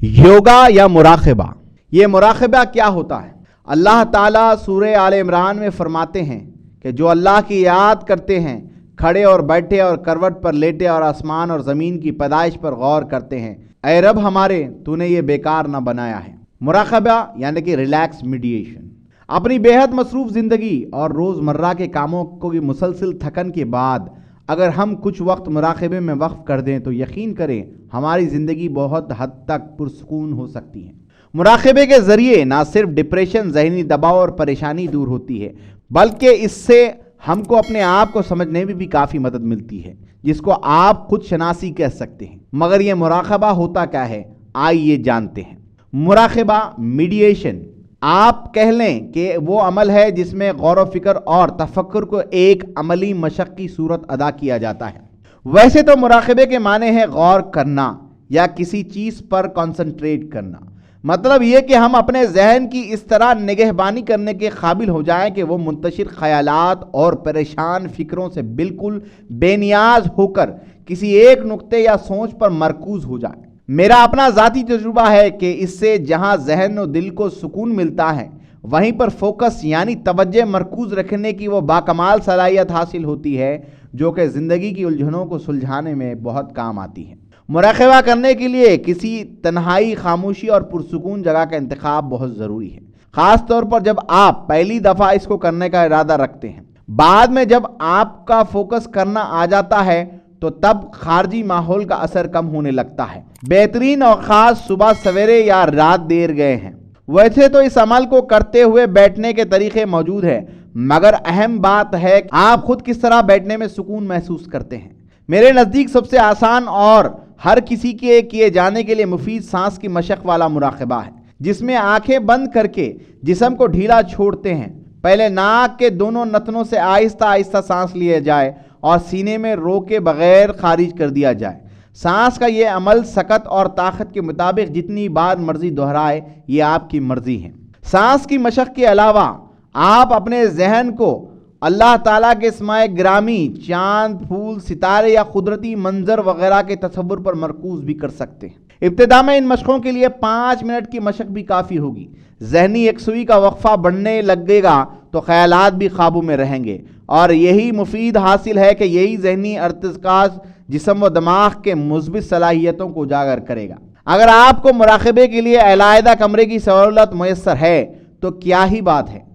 योगा या मुराक़बा, ये मुराक़बा क्या होता है? अल्लाह ताला सूरह आल इमरान में फरमाते हैं कि जो अल्लाह की याद करते हैं, खड़े और बैठे और करवट पर लेटे और आसमान और ज़मीन की पैदाइश पर गौर करते हैं, ऐ रब हमारे, तूने ये बेकार ना बनाया है। मुराक़बा यानी कि रिलैक्स मेडिटेशन। अपनी बेहद मसरूफ़ ज़िंदगी और रोज़मर्रा के कामों की मुसलसल थकन के बाद अगर हम कुछ वक्त मुराक़बे में वक्फ़ कर दें तो यकीन करें हमारी ज़िंदगी बहुत हद तक पुरसकून हो सकती है। मुराक़बे के ज़रिए ना सिर्फ डिप्रेशन, ज़हनी दबाव और परेशानी दूर होती है, बल्कि इससे हमको अपने आप को समझने में भी काफ़ी मदद मिलती है, जिसको आप खुद शनासी कह सकते हैं। मगर ये मुराक़बा होता क्या है, आइए जानते हैं। मुराक़बा मेडिटेशन आप कह लें कि वो अमल है जिसमें गौर व फिक्र और तफक्कुर को एक अमली मशक़ की सूरत अदा किया जाता है। वैसे तो मुराक़बे के माने हैं गौर करना या किसी चीज़ पर कंसंट्रेट करना। मतलब ये कि हम अपने जहन की इस तरह निगहबानी करने के काबिल हो जाएं कि वो मुंतशिर ख्यालात और परेशान फ़िक्रों से बिल्कुल बेनियाज होकर किसी एक नुक्ते या सोच पर मरकूज़ हो जाए। मेरा अपना ज़ाती तजुर्बा है कि इससे जहाँ जहन और दिल को सुकून मिलता है, वहीं पर फोकस यानी तवज्जो मरकूज़ रखने की वो बाकमाल सलाहियत हासिल होती है जो कि ज़िंदगी की उलझनों को सुलझाने में बहुत काम आती है। मुराक़बा करने के लिए किसी तन्हाई, खामोशी और पुरसुकून जगह का इंतखाब बहुत ज़रूरी है, ख़ास तौर पर जब आप पहली दफ़ा इसको करने का इरादा रखते हैं। बाद में जब आपका फोकस करना आ जाता है तो तब खारजी माहौल का असर कम होने लगता है। बेहतरीन औक़ात सुबह सवेरे या रात देर गए हैं। वैसे तो इस अमल को करते हुए बैठने के तरीक़े मौजूद हैं, मगर अहम बात है आप खुद किस तरह बैठने में सुकून महसूस करते हैं। मेरे नज़दीक सबसे आसान और हर किसी के किए जाने के लिए मुफीद सांस की मशक़ वाला मुराक़बा है, जिसमें आंखें बंद करके जिस्म को ढीला छोड़ते हैं। पहले नाक के दोनों नथनों से आहिस्ता आहिस्ता सांस लिया जाए और सीने में रोके बगैर खारिज कर दिया जाए। सांस का ये अमल सकत और ताकत के मुताबिक जितनी बार मर्जी दोहराए, ये आपकी मर्जी है। सांस की मशक़ के अलावा आप अपने जहन को अल्लाह ताला के इस्माए गिरामी, चांद, फूल, सितारे या कुदरती मंजर वगैरह के तसव्वुर पर मरकूज़ भी कर सकते हैं। इब्तिदा में इन मशक़ों के लिए 5 मिनट की मशक़ भी काफ़ी होगी। जहनी यकसुई का वक्फ़ा बढ़ने लगेगा तो ख़यालात भी काबू में रहेंगे और यही मुफीद हासिल है कि यही जहनी अर्तिज़काज़ जिस्म व दिमाग के मुस्बित सलाहियतों को उजागर करेगा। अगर आपको मुराक़बे के लिए अलहदा कमरे की सहूलत मैसर है तो क्या ही बात है।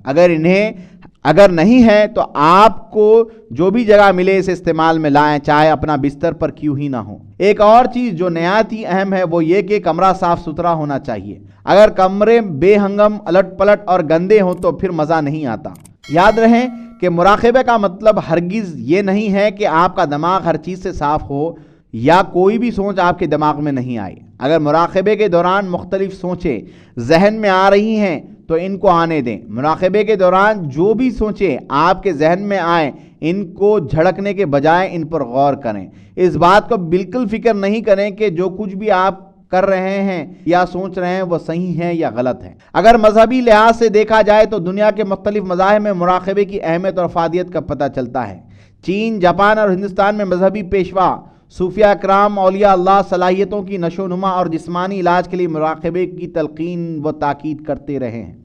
अगर नहीं है तो आपको जो भी जगह मिले इसे इस्तेमाल में लाएं, चाहे अपना बिस्तर पर क्यों ही ना हो। एक और चीज़ जो नहायत ही अहम है वो ये कि कमरा साफ़ सुथरा होना चाहिए। अगर कमरे बेहंगम, अलट पलट और गंदे हों तो फिर मज़ा नहीं आता। याद रहे कि मुराक़बे का मतलब हरगिज़ ये नहीं है कि आपका दिमाग हर चीज़ से साफ़ हो या कोई भी सोच आपके दिमाग में नहीं आए। अगर मुराक़बे के दौरान मुख्तलिफ़ सोचें जहन में आ रही हैं तो इनको आने दें। मुराक़बे के दौरान जो भी सोचें आपके जहन में आए, इनको झड़कने के बजाय इन पर गौर करें। इस बात को बिल्कुल फ़िक्र नहीं करें कि जो कुछ भी आप कर रहे हैं या सोच रहे हैं वो सही है या गलत है। अगर मजहबी लिहाज से देखा जाए तो दुनिया के मुख्तलिफ मज़ाहिब में मुराक़बे की अहमियत और अफादियत का पता चलता है। चीन, जापान और हिंदुस्तान में मजहबी पेशवा, सूफिया कराम, औलिया अल्लाह सलाहियतों की नशोनुमा और जिस्मानी इलाज के लिए मुराक़बे की तलक़ीन व ताकीद करते रहे हैं।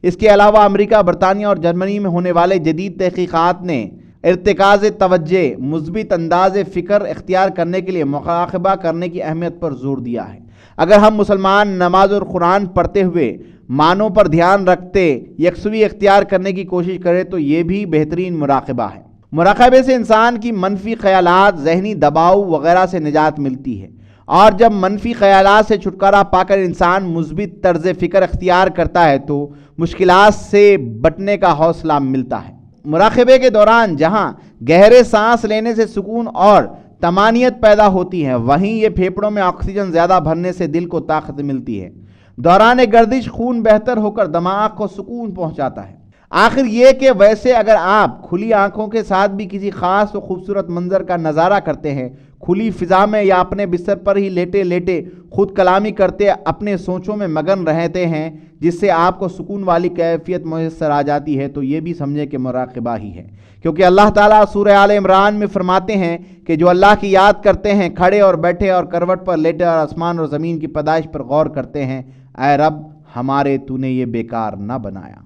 इसके अलावा अमेरिका, बरतानिया और जर्मनी में होने वाले जदीद तहक़ीक़ात ने इर्तिकाज़ तवज्जो, मुस्बित अंदाज़ फ़िक्र इख्तियार करने के लिए मुराक़बा करने की अहमियत पर जोर दिया है। अगर हम मुसलमान नमाज और कुरान पढ़ते हुए मानों पर ध्यान रखते यकसुई इख्तियार करने की कोशिश करें तो ये भी बेहतरीन मुराक़बा है। मुराक़बे से इंसान की मनफी ख़यालात, ज़हनी दबाव वगैरह से निजात मिलती है और जब मनफी ख़यालात से छुटकारा पाकर इंसान मुस्बित तर्ज़ फ़िक्र इख्तियार करता है तो मुश्किलात से बचने का हौसला मिलता है। मुराक़बे के दौरान जहाँ गहरे सांस लेने से सुकून और तमानियत पैदा होती है, वहीं ये फेफड़ों में ऑक्सीजन ज़्यादा भरने से दिल को ताकत मिलती है। दौरान गर्दिश खून बेहतर होकर दिमाग को सुकून पहुँचाता है। आखिर ये कि वैसे अगर आप खुली आंखों के साथ भी किसी ख़ास व खूबसूरत मंजर का नज़ारा करते हैं, کھلی فضا میں یا اپنے بستر پر ہی لیٹے لیٹے خود کلامی کرتے اپنے سوچوں میں مگن رہتے ہیں، جس سے آپ کو سکون والی کیفیت میسر آ جاتی ہے، تو یہ بھی سمجھیں کہ مراقبہ ہی ہے، کیونکہ اللہ تعالیٰ سورہ آل عمران میں فرماتے ہیں کہ جو اللہ کی یاد کرتے ہیں کھڑے اور بیٹھے اور کروٹ پر لیٹے اور آسمان اور زمین کی پیدائش پر غور کرتے ہیں، اے رب ہمارے تو نے یہ بیکار نہ بنایا۔